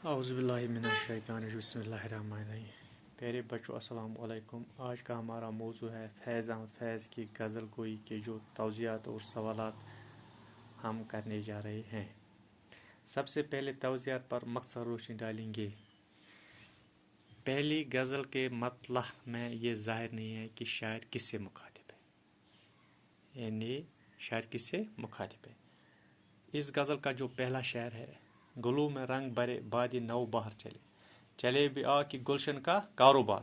اعوذ باللہ من الشیطان الرجیم بسم اللہ الرحمن الرحیم. پیارے بچوں السلام علیکم. آج کا ہمارا موضوع ہے فیض احمد فیض کی غزل گوئی کے جو توضیحات اور سوالات ہم کرنے جا رہے ہیں. سب سے پہلے توضیحات پر مختصر روشنی ڈالیں گے. پہلی غزل کے مطلع میں یہ ظاہر نہیں ہے کہ شاعر کس سے مخاطب ہے، یعنی شاعر کس سے مخاطب ہے. اس غزل کا جو پہلا شعر ہے، گلوں میں رنگ بھرے بادی نو باہر چلے بھی آ کہ گلشن کا کاروبار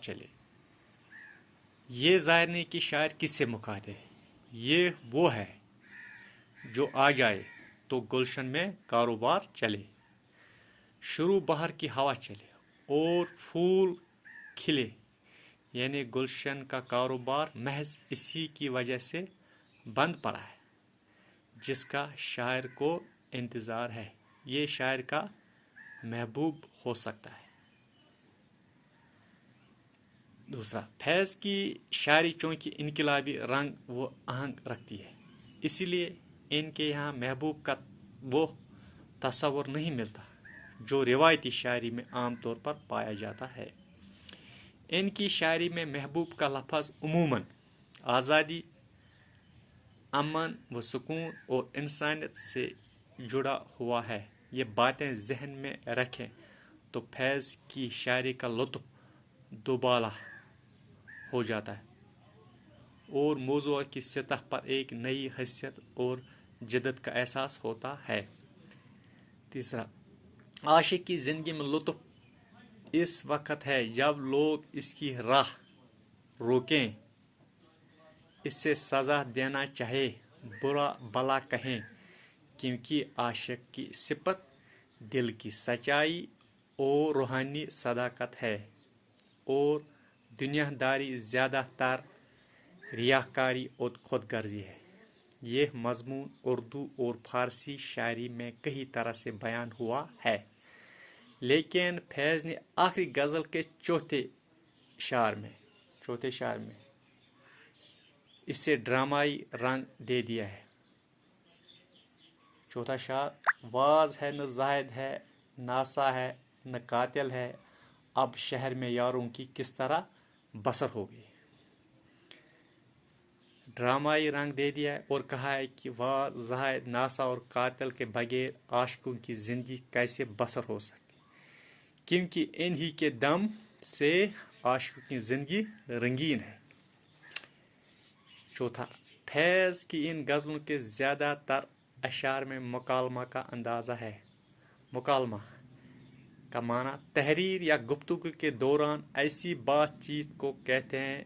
چلے. یہ ظاہر نہیں کہ شاعر کس سے مخاطب ہے. یہ وہ ہے جو آ جائے تو گلشن میں کاروبار چلے، شروع بہار کی ہوا چلے اور پھول کھلے. یعنی گلشن کا کاروبار محض اسی کی وجہ سے بند پڑا ہے جس کا شاعر کو انتظار ہے. یہ شاعر کا محبوب ہو سکتا ہے. دوسرا، فیض کی شاعری چونکہ انقلابی رنگ و آہنگ رکھتی ہے، اسی لیے ان کے یہاں محبوب کا وہ تصور نہیں ملتا جو روایتی شاعری میں عام طور پر پایا جاتا ہے. ان کی شاعری میں محبوب کا لفظ عموماً آزادی، امن و سکون اور انسانیت سے جڑا ہوا ہے. یہ باتیں ذہن میں رکھیں تو فیض کی شاعری کا لطف دوبالا ہو جاتا ہے اور موضوع کی سطح پر ایک نئی حیثیت اور جدت کا احساس ہوتا ہے. تیسرا، عاشق کی زندگی میں لطف اس وقت ہے جب لوگ اس کی راہ روکیں، اس سے سزا دینا چاہے، برا بلا کہیں، کیونکہ عاشق کی صفت دل کی سچائی اور روحانی صداقت ہے اور دنیا داری زیادہ تر ریاکاری اور خود غرضی ہے. یہ مضمون اردو اور فارسی شاعری میں کئی طرح سے بیان ہوا ہے، لیکن فیض نے آخری غزل کے چوتھے شعر میں اسے ڈرامائی رنگ دے دیا ہے. چوتھا شعر، واز ہے نہ زاہد ہے، ناسا ہے نہ قاتل ہے، اب شہر میں یاروں کی کس طرح بسر ہوگی. ڈرامائی رنگ دے دیا ہے اور کہا ہے کہ واز، زاہد، ناسا اور قاتل کے بغیر عاشقوں کی زندگی کیسے بسر ہو سکتی، کیونکہ انہی کے دم سے عاشقوں کی زندگی رنگین ہے. چوتھا، فیض کی ان غزلوں کے زیادہ تر اشعار میں مکالمہ کا اندازہ ہے. مکالمہ کا معنی تحریر یا گفتگو کے دوران ایسی بات چیت کو کہتے ہیں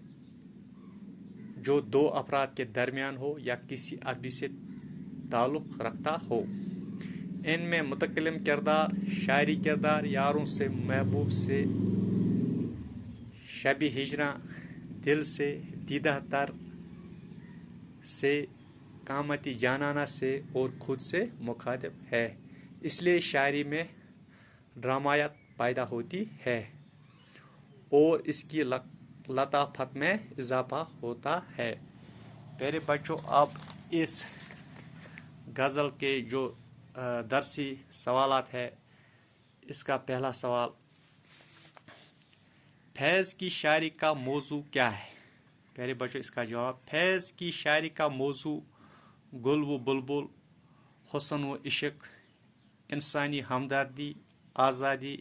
جو دو افراد کے درمیان ہو یا کسی آدمی سے تعلق رکھتا ہو. ان میں متکلم کردار، شاعری کردار، یاروں سے، محبوب سے، شب ہجراں، دل سے، دیدہ تر سے، قامتی جانانہ سے اور خود سے مخاطب ہے. اس لیے شاعری میں ڈرامایت پیدا ہوتی ہے اور اس کی لطافت میں اضافہ ہوتا ہے. پیارے بچوں، اب اس غزل کے جو درسی سوالات ہے، اس کا پہلا سوال، فیض کی شاعری کا موضوع کیا ہے؟ پیارے بچوں، اس کا جواب، فیض کی شاعری کا موضوع گل و بلبل، حسن و عشق، انسانی ہمدردی، آزادی،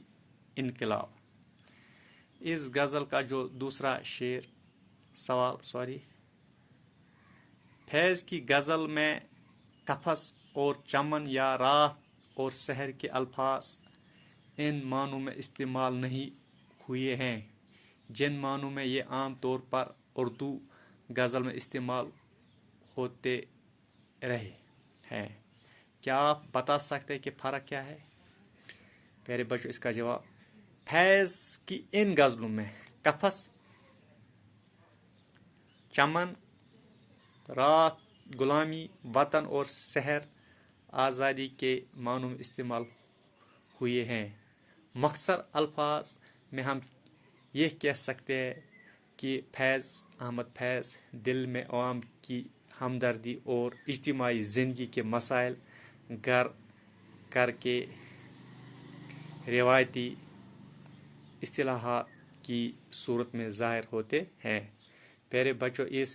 انقلاب. اس غزل کا جو دوسرا سوال، فیض کی غزل میں قفس اور چمن یا رات اور سحر کے الفاظ ان معنوں میں استعمال نہیں ہوئے ہیں جن معنوں میں یہ عام طور پر اردو غزل میں استعمال ہوتے رہے ہیں. کیا آپ بتا سکتے ہیں کہ فرق کیا ہے؟ پیارے بچوں، اس کا جواب، فیض کی ان غزلوں میں قفس، چمن، رات، غلامی، وطن اور سحر، آزادی کے معنوں میں استعمال ہوئے ہیں. مختصر الفاظ میں ہم یہ کہہ سکتے ہیں کہ فیض احمد فیض دل میں عوام کی ہمدردی اور اجتماعی زندگی کے مسائل، گھر، کر کے روایتی اصطلاحات کی صورت میں ظاہر ہوتے ہیں۔ پیارے بچوں، اس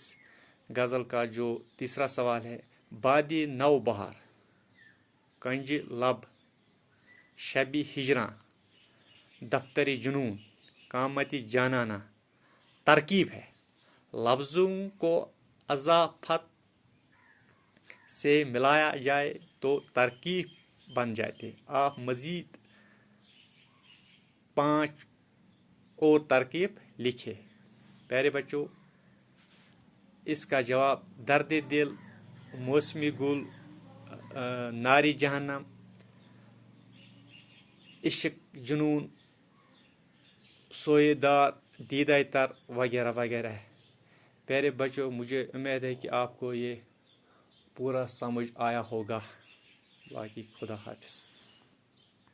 غزل کا جو تیسرا سوال ہے، بادی نو بہار، کنج لب، شبی ہجراں، دفتری جنون، قامتی جانانہ، ترکیب ہے۔ لفظوں کو اضافت سے ملایا جائے تو ترکیب بن جاتے۔ آپ مزید 5 اور ترکیب لکھے۔ پیارے بچوں، اس کا جواب درد دل، موسمی گل، ناری جہنم، عشق جنون، سوئے دار، دیدہ تر وغیرہ وغیرہ ہے۔ پیارے بچوں، مجھے امید ہے کہ آپ کو یہ پورا سمجھ آیا ہوگا۔ باقی خدا حافظ۔